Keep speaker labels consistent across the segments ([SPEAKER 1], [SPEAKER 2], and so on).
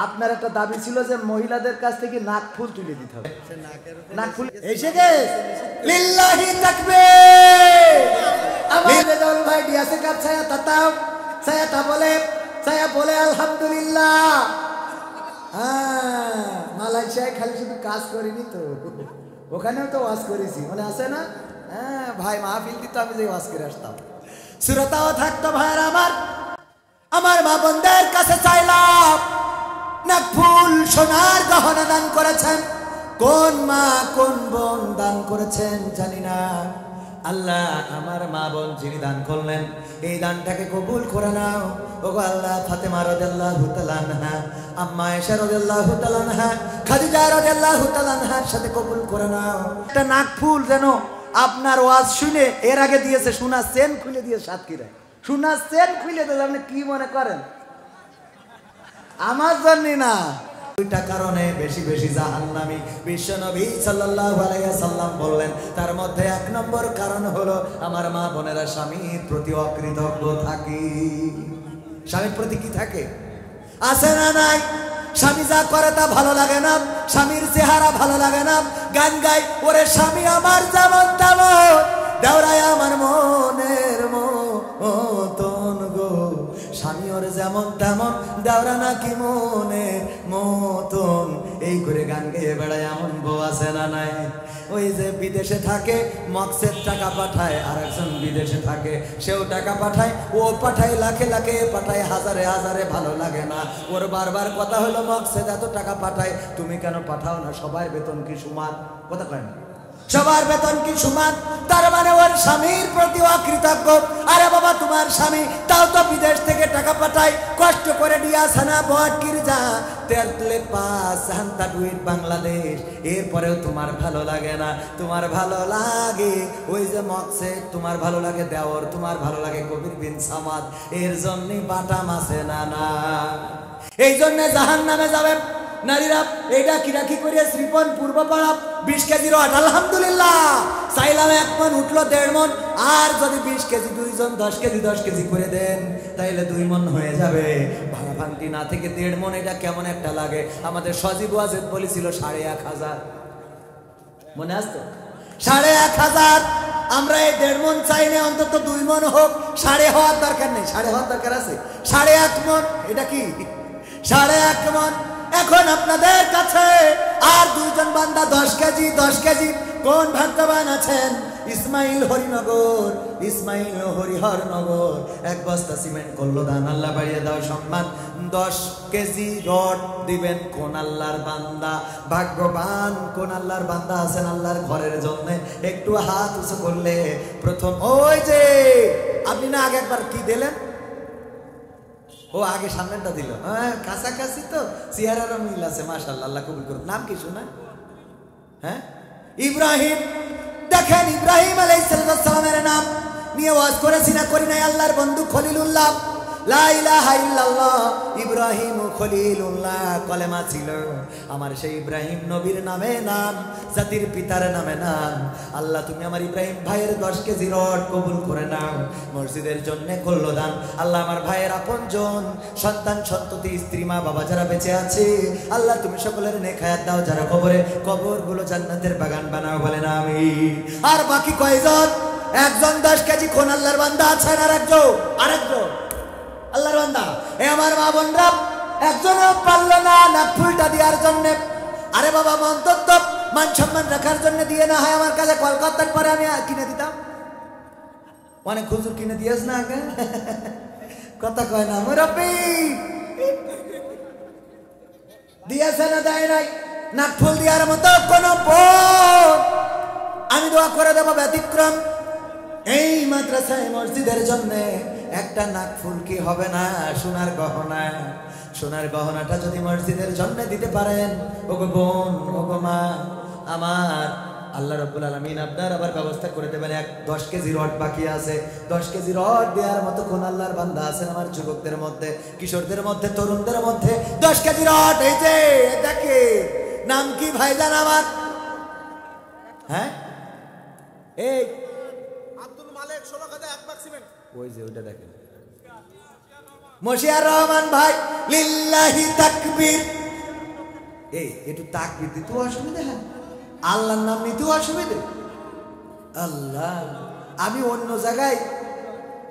[SPEAKER 1] আপনার একটা দাবি ছিল যে মহিলাদের কাছ থেকে নাক ফুল তুলে দিতে হবে। নাক ফুল
[SPEAKER 2] এসে গেছে। লিল্লাহি তাকবীর।
[SPEAKER 1] আমার রেজাউল ভাই ডিয়াসে কাপ ছায়াটা বলে আলহামদুলিল্লাহ। মালয়েশিয়ায় খালি শুধু কাজ করিনি তো, ওখানেও তো ওয়াজ করেছি, মনে আছে না? হ্যাঁ ভাই, মাহফিল দিত, আমি যে ওয়াজ করে আসতাম।
[SPEAKER 2] সুরতাও থাকতো ভাইয়ের আমার মা বোনদের কাছে চাইলাম, নাক ফুল সোনার গহনা দান করেছেন। কোন মা কোন বোন দান করেছেন জানি না। আল্লাহ আমার মা বোন যিনি দান করলেন এই দানটাকে কবুল করে নাও। ওগো আল্লাহ, ফাতেমা রাদিয়াল্লাহু তাআলা আনহা, আম্মা আয়েশা রাদিয়াল্লাহু তাআলা আনহা, খাদিজা রাদিয়াল্লাহু তাআলা আনহার সাথে কবুল করে নাও।
[SPEAKER 1] একটা নাক ফুল যেন আপনার ওয়াজ শুনে এর আগে দিয়েছে, সোনার চেন খুলে দিয়ে সাতক্ষীরায় সোনার চেন খুলে দিয়ে, আপনি কি মনে করেন? আমার জন্য না,
[SPEAKER 2] দুইটা কারণে বেশি বেশি জাহান্নামী বিশ্বনবী সাল্লাল্লাহু আলাইহি ওয়াসাল্লাম বললেন। তার মধ্যে এক নম্বর কারণ হলো আমার মা বোনেরা স্বামীর প্রতি অকৃতজ্ঞ থাকি। স্বামীর প্রতি কি থাকে? আছে না নাই? স্বামী যা করে তা ভালো লাগে না, স্বামীর চেহারা ভালো লাগে না, গান গাই ওরে স্বামী আমার যেমন তেমন, দেওরায় আমার মনের মতন গো, স্বামী ওর যেমন তেমন, দেওরা নাকি মনের মতন, এই করে গান গেয়ে বেড়ায় এমন বউ আছে না নাই? ওই যে বিদেশে থাকে, মকসেদ টাকা পাঠায়, আর একজন বিদেশে থাকে, সেও টাকা পাঠায়, ও পাঠায় লাখে লাখে, পাঠায় হাজারে হাজারে, ভালো লাগে না। ওর বারবার কথা হলো মকসেদ এত টাকা পাঠায়, তুমি কেন পাঠাও না? সবার বেতন কি সমান? কথা কয় না, সবার বেতন কি সমান? তার মানে ওর স্বামীর প্রতি অকৃতজ্ঞ। আরে বাবা, তোমার স্বামী তাও তো বিদেশ থেকে টাকা পাঠায়, কষ্ট করে ডিয়াসানা বটকির যা তেরলে পাস হান্তা ডুইট বাংলাদেশ, এরপরেও তোমার ভালো লাগে না। তোমার ভালো লাগে ওই যে মকসেদ, তোমার ভালো লাগে দেওর, তোমার ভালো লাগে কবির বিন সামাদ, এর জন্যই বাটা মাসে না না, এই জন্য জাহান্নামে যাবে নারীরা। এইটা কিরাকি করিয়া শ্রীপন পূর্বপাড়া 20 কেজি রড, আলহামদুলিল্লাহ চাইলাম 1 মন উঠলো 1.5 মন, আর যদি 20 কেজি দুইজন 10 কেজি করে দেন তাইলে 2 মন হয়ে যাবে। ভাঙা ভাঙটি না থেকে 1.5 মন, এটা কেমন একটা লাগে। আমাদের সজীব ওয়াজেদ বলেছিল 1500, মনে আসতো 1500। আমরা এই 1.5 মন চাই না, অন্তত 2 মন হোক। 1.5 হওয়ার দরকার নেই, 1.5 হওয়ার দরকার আছে 1.5 মন। এটা কি 1.5 মন? এখন আপনাদের কাছে আর 2 জন বান্দা 10 কেজি। কোন ভাগ্যবান আছেন? ইসমাইল হরিহরনগর 1 বস্তা সিমেন্ট করলো দান, আল্লাহ বাড়িয়ে দাও সম্মান। 10 কেজি রড দিবেন কোন আল্লাহর বান্দা? ভাগ্যবান কোন আল্লাহর বান্দা আছেন আল্লাহর ঘরের জন্য? একটু হাত উঁচু করলে প্রথম, ওই যে আপনি না আগে একবার কি দিলেন, ও আগে সামনেটা দিল, হ্যাঁ কাছাকাছি তো, চেহারারও মিল আছে, মাশাআল্লাহ, আল্লাহ কবুল করুন। নাম কি শোনা? হ্যাঁ, ইব্রাহিম। দেখেন ইব্রাহিম আলাইহিস সালামের নাম নিয়ে ওয়াজ করেছি না করি নাই? আল্লাহর বন্ধু খলিলুল্লাহ, লা ইলাহা ইল্লাল্লাহ, ইব্রাহিম খলিলুল্লাহ কলেমা ছিল আমার। সেই ইব্রাহিম নবীর নামে নাম, জাতির পিতার নামে নাম। আল্লাহ তুমি আমার ইব্রাহিম ভাইয়ের 10 কেজি রড কবুল করে নাও, মসজিদের জন্য করলো দান। আল্লাহ আমার ভাইয়ের আপনজন, সন্তান সন্ততি, স্ত্রী মা বাবা যারা বেঁচে আছে, আল্লাহ তুমি সকলের নেক হায়াত দাও। যারা কবরগুলো জান্নাতের বাগান বানাও, বলেন আমিন। আর বাকি কয়জন? একজন 10 কেজি কোন আল্লাহর বান্দা আছেন? আরেকজন আল্লাহর বান্দা। এ আমার মা বোনরা, একজনও পারলো না নাক ফুলটা দেওয়ার জন্য। আরে বাবা, অন্তত মান সম্মান রাখার জন্য দিয়ে না হয় আমার কাছে কলকাতার পরে আমি কিনে দিতাম। অনেক হুজুর কিনে দিয়েছ না আগে, কথা কয় না মুরব্বি, দিয়েছে না দেয় নাই? নাক ফুল দেওয়ার মতো কোন বোন আমি দোয়া করে দেবো ব্যতিক্রম। এই মাদ্রাসায় মসজিদের জন্য একটা নাক ফুল কি হবে না? সোনার গহনা, সোনার গহনাটা যদি মসজিদের জন্য দিতে পারেন, ওগো বোন, ওগো মা আমার, আল্লাহ রাব্বুল আলামিন আপনার আবার ব্যবস্থা করে দেবেন। 10 কেজি রড বাকি আছে, 10 কেজি রড দেওয়ার মতো কোন আল্লাহর বান্দা আছেন আমার যুবকদের মধ্যে, কিশোরদের মধ্যে, তরুণদের মধ্যে? 10 কেজি রড, এই যে দেখে, নাম কি ভাইজান আমার? হ্যাঁ, এই আব্দুল মালিক 16 কাদা 1 বাক্স সিমেন্ট, ওই যে ওইটা দেখেন
[SPEAKER 1] মশিয়ার রহমান ভাই লিল্লাহি তাকবীর। এই একটু তাকবীর দিতেও অসুবিধা, আল্লাহর নাম নিতেও অসুবিধা। আল্লাহ, আমি অন্য জায়গায়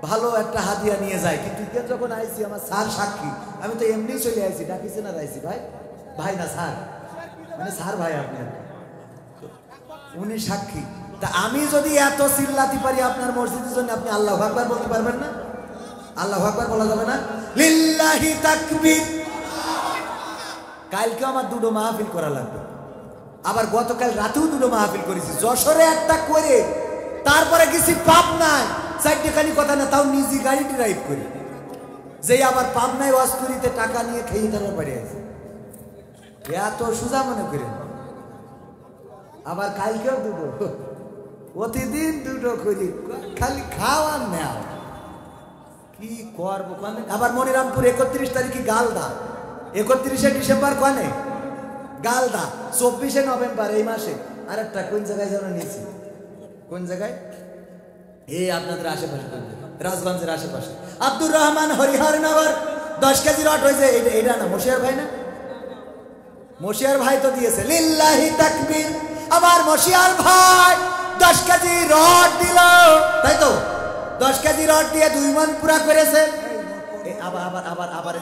[SPEAKER 1] ভালো একটা হাদিয়া নিয়ে যাই, কিন্তু যখন আইছি আমার স্যার সাক্ষী, আমি তো এমনি চলে আইছি, ডাকিছে না আইছি ভাই, ভাই না স্যার, মানে স্যার ভাই আপনি, উনি সাক্ষী। তা আমি যদি এত চিল্লাতে পারি আপনার মসজিদের জন্য, আপনি আল্লাহু আকবার বলতে পারবেন না? আল্লাহু আকবার বলা যাবে না? লিল্লাহি তাকবীর। কালকে আমার দুটো মাহফিল করা লাগবে, আবার গতকাল রাতেও দুটো মাহফিল করেছি, যশোরে একটা করে তারপরে গেছি পাবনায়, চারটেখানি কথা না, তাও নিজে গাড়ি ড্রাইভ করি, যে আবার পাবনায় ওয়াজ করিতে টাকা নিয়ে খেয়ে তারা পারে আছে, এত সোজা মনে করেন। আবার কালকেও দুটো, প্রতিদিন দুটো করি, খালি খাওয়ার নেওয়া, কি করবো। আবার মনিরামপুর 31 তারিখে গালদা, 31শে ডিসেম্বর কনে গালদা, 24শে নভেম্বর এই মাসে আরেকটা কোন জায়গায় যেন নিয়েছি, কোন জায়গায়, এই আপনাদের আশেপাশে, রাজগঞ্জের আশেপাশে, আব্দুর রহমান হরিহরনগর 10 কেজি রড হয়েছে। এটা না মশিয়ার ভাই না? মশিয়ার ভাই তো দিয়েছে, লিল্লাহি তাকবীর। আবার মশিয়ার ভাই 10 কেজি রড দিল, তাই তো 10 কেজি রড দিয়ে 2 মণ পুরা করেছে। আবার আবার আবার আবার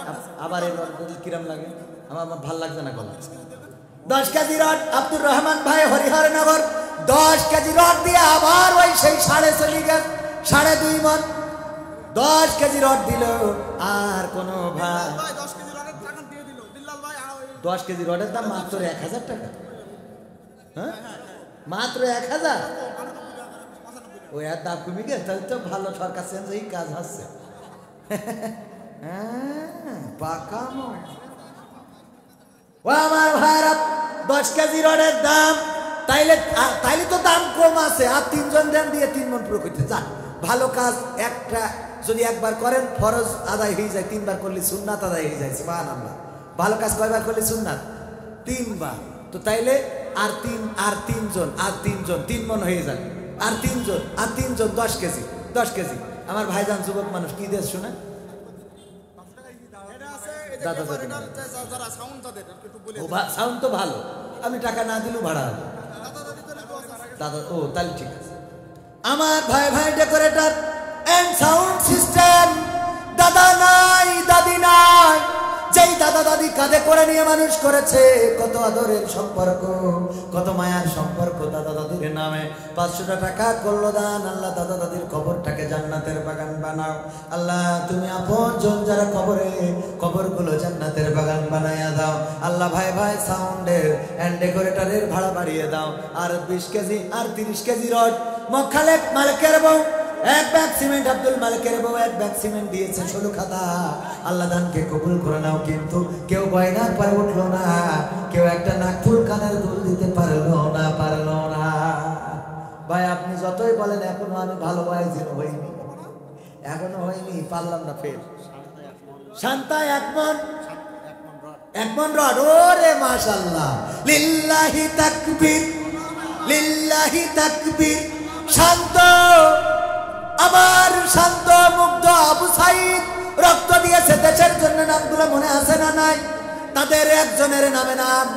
[SPEAKER 1] আবার এই রড কিরম লাগে, আমার ভাল লাগছে না গলা। 10 কেজি রড আব্দুর রহমান ভাই হরিহরনগর 10 কেজি রড দিয়ে আবার ওই সেই 2.5 মণ 10 কেজি রড দিল। আর কোন ভাই 10 কেজি রডের দাম মাত্র 1000 টাকা, হ্যাঁ মাত্র 1000। ওই আর দাম কমে গেছে, তাহলে তো ভালো, সরকার চেঞ্জ এই কাজ হচ্ছে। পাকামো ও আমার ভাইরা, 10 কেজি রডের দাম, তাইলে তো দাম কম আছে। আর 3 জন দেন দিয়ে 3 মণ পুরো করতে যান, ভালো কাজ একটা যদি একবার করেন ফরজ আদায় হয়ে যায়, 3 বার করলে সুন্নাত আদায় হয়ে যায়। সুবহানাল্লাহ। ভালো কাজ কয়বার করলে সুন্নাত? 3 বার। তো তাইলে আর 3 জন 3 মণ হয়ে যায়, আর 3 জন 10 কেজি 10 কেজি। আমার ভাইজান যুবক মানুষ কি দেশ শোনা, সাউন্ড তো ভালো, আমি টাকা না দিলেও ভাড়া হবে দাদা। ও তাহলে ঠিক আছে। আমার ভাই ডেকোরেটর এন্ড সাউন্ড সিস্টেম, দাদা নাই দাদি নাই, যেই দাদা দাদি কাঁধে করে নিয়ে মানুষ করেছে, কত আদরের সম্পর্ক, কত মায়ার সম্পর্ক দাদা দাদির নামে। 500 টাকা করলো দান। আল্লাহ দাদা দাদির কবরটাকে জান্নাতের বাগান বানাও। আল্লাহ তুমি আপন জন যারা কবরে, কবরগুলো জান্নাতের বাগান বানাইয়া দাও। আল্লাহ ভাই সাউন্ডের এন্ড ডেকোরেটরের ভাড়া বাড়িয়ে দাও। আর 20 কেজি আর 30 কেজি রড মখালেক মালিকের বউ, 1 ব্যাগ সিমেন্ট আব্দুল মালিকের বউ 1 ব্যাগ সিমেন্ট দিয়েছে 16 খাতা। আল্লাহ দানকে কবুল করে নাও। কিন্তু কেউ গয়নার পারে উঠলো না, কেউ একটা নাকফুল কানের দুল দিতে পারলো না। ভাই আপনি যতই বলেন এখনো আমি ভালো বয়সে হইনি, এখনো হয়নি, পারলাম না। ফের শান্তা 1 মণ রড। ওরে মাশাআল্লাহ, লিল্লাহি তাকবীর, লিল্লাহি তাকবীর। শান্ত, আমার শান্ত মুগ্ধ আবু সাইদ রক্ত দিয়েছে দেশের জন্য, নামগুলো মনে আছে না নাই? তাদের একজনের নামে নাম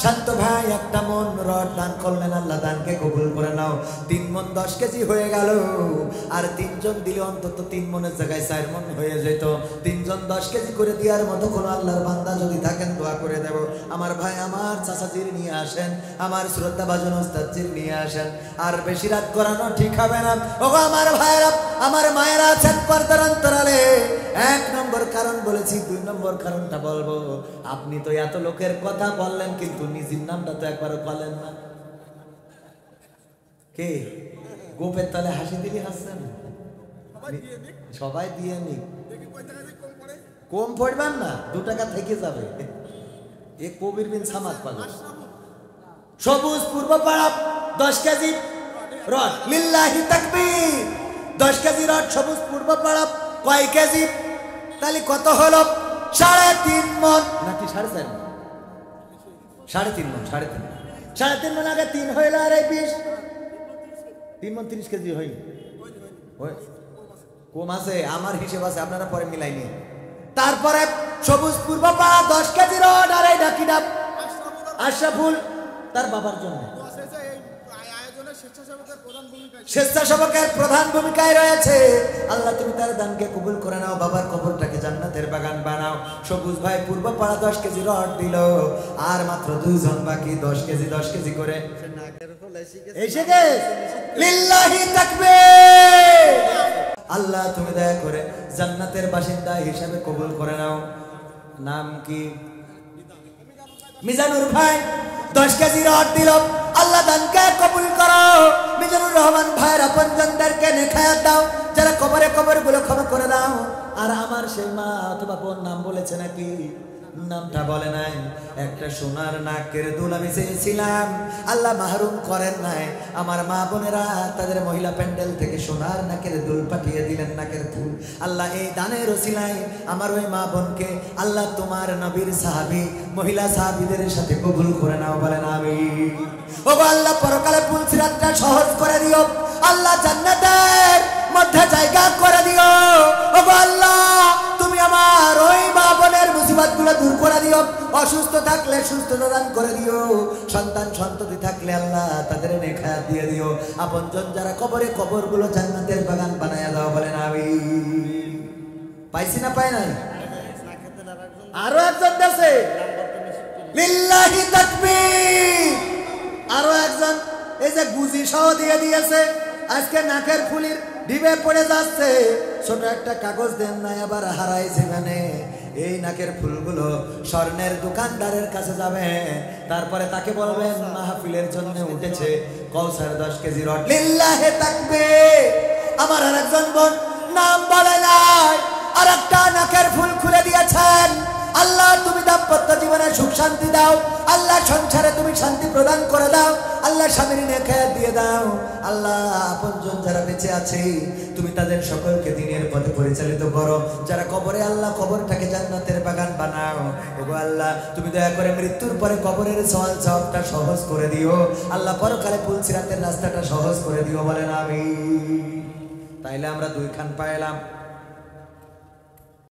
[SPEAKER 1] শান্ত ভাই। 1 মণ রড দান করলেন, আল্লাহ দানকে কবুল করে নাও। 3 মণ 10 কেজি হয়ে গেল। আর 3 জন দিলে অন্তত 3 মণের জায়গায় 4 মণ হয়ে যেত। 3 জন 10 কেজি করে দেওয়ার মতো কোন আল্লাহর বান্দা যদি থাকেন দোয়া করে দেব। আমার ভাই আমার চাচাজির নিয়ে আসেন, আমার শ্রদ্ধা ভাজন ওস্তাদজির নিয়ে আসেন। আর বেশি রাত করানো ঠিক হবে না। ওগো আমার ভাইরা, আমার মায়েরা আছেন পর্দার অন্তরালে। 1 নম্বর কারণ বলেছি, 2 নম্বর কারণটা বলবো। আপনি তো এত লোকের কথা বললেন, কিন্তু নিজের নামটা তো একবারও বলেন না। কে গোপের তলে হাসি দিলি হাসছেন? সবাই দিয়ে নি, কম পড়বেন না, 2 টাকা থেকে যাবে। এ কবির বিন সামাদ পাবে। সবুজ পূর্ব পাড়া 10 কেজি রড, লিল্লাহি তাকবীর। 10 কেজি রড সবুজ পূর্ব পাড়া কয় কেজি? তাহলে কত হলো? 3.5 মণ নাকি 4.5 মণ? 3.5 মণ, 3.5 মণ। আগে 3 হইল, আর 20 3 মণ 30 কেজি হয়নি। কম আছে, আমার হিসেব আছে, আপনারা পরে মিলাইনি। তারপরে সবুজ পূর্ব পাড়া 10 কেজি রড আর এই ডাকি ডাব আশরাফুল তার বাবার জন্য স্বেচ্ছাসেবকের প্রধান ভূমিকায় রয়েছে। আল্লাহ তুমি তার দানকে কবুল করে নাও, বাবার কবরটাকে জান্নাতের বাগান বানাও। সবুজ ভাই পূর্ব পাড়া 10 কেজি রড দিল, আর মাত্র 2 জন বাকি 10 কেজি করে এসে গেছে। লিল্লাহি তাকবীর। আল্লাহ তুমি দয়া করে জান্নাতের বাসিন্দা হিসেবে কবুল করে নাও। নাম কি? মিজানুর ভাই 10 কেজি রড দিল, আল্লাহ দানকে কবুল করো। মিজানুর রহমান ভাইয়ের আপনজনদেরকে নেখায়াত দাও, যারা কবরে কবরগুলো ক্ষমা করে দাও। আর আমার সেই মা অথবা বোন নাম বলেছে নাকি? নামটা বলে নাই। একটা সোনার নাকের দুল আমি চেয়েছিলাম, আল্লাহ মাহরুম করেন নাই। আমার মা বোনেরা তাদের মহিলা প্যান্ডেল থেকে সোনার নাকের দুল পাঠিয়ে দিলেন, নাকের ফুল। আল্লাহ এই দানের ওসিলায় আমার ওই মা বোনকে আল্লাহ তোমার নবীর সাহাবী মহিলা সাহাবীদের সাথে কবুল করে নাও, বলেন আমিন। ও আল্লাহ পরকালে পুলসিরাতটা সহজ করে দিও, আল্লাহ জান্নাতের মধ্যে জায়গা করে দিও। ও আল্লাহ তুমি আমার ওই মা বোনের মুসিবতগুলো দূর করে দিও, অসুস্থ থাকলে সুস্থতা দান করে দিও, সন্তান সন্ততি থাকলে আল্লাহ তাদের নেখায়াত দিয়ে দিও। আপনজন যারা কবরে কবরগুলো জান্নাতের বাগান বানায়া দাও, বলেন আমিন। পাইছি না পাই নাই? আরো একজন আছে, লিল্লাহি তাকবীর। আরো একজন এই যে গুজি সহ দিয়ে দিয়েছে, আজকে নাকের ফুলির ডিবে পড়ে যাচ্ছে, ছোট একটা কাগজ দেন নাই আবার হারাইছে। মানে এই নাকের ফুলগুলো স্বর্ণের দোকানদারের কাছে যাবে, তারপরে তাকে বলবেন মাহফিলের জন্য উঠেছে কৌসার 10 কেজি রড। লিল্লাহি তাকবীর। আমার আর একজন বোন নাম বলে নাই, আর একটা নাকের ফুল খুলে দিয়েছেন। আল্লাহ তুমি দাম্পত্য জীবনে সুখ শান্তি দাও, আল্লাহ সংসারে তুমি শান্তি প্রদান করে দাও, আল্লাহ স্বামীর নেখায়াত দিয়ে দাও। আল্লাহ আপনজন যারা বেঁচে আছে তুমি তাদের সকলকে দিনের পথে পরিচালিত করো, যারা কবরে আল্লাহ কবরটাকে জান্নাতের বাগান বানাও। ওগো আল্লাহ তুমি দয়া করে মৃত্যুর পরে কবরের সওয়াল জবাবটা সহজ করে দিও, আল্লাহ পরকালে পুলসিরাতের রাস্তাটা সহজ করে দিও, বলেন আমিন। তাইলে আমরা 2 খান পাইলাম।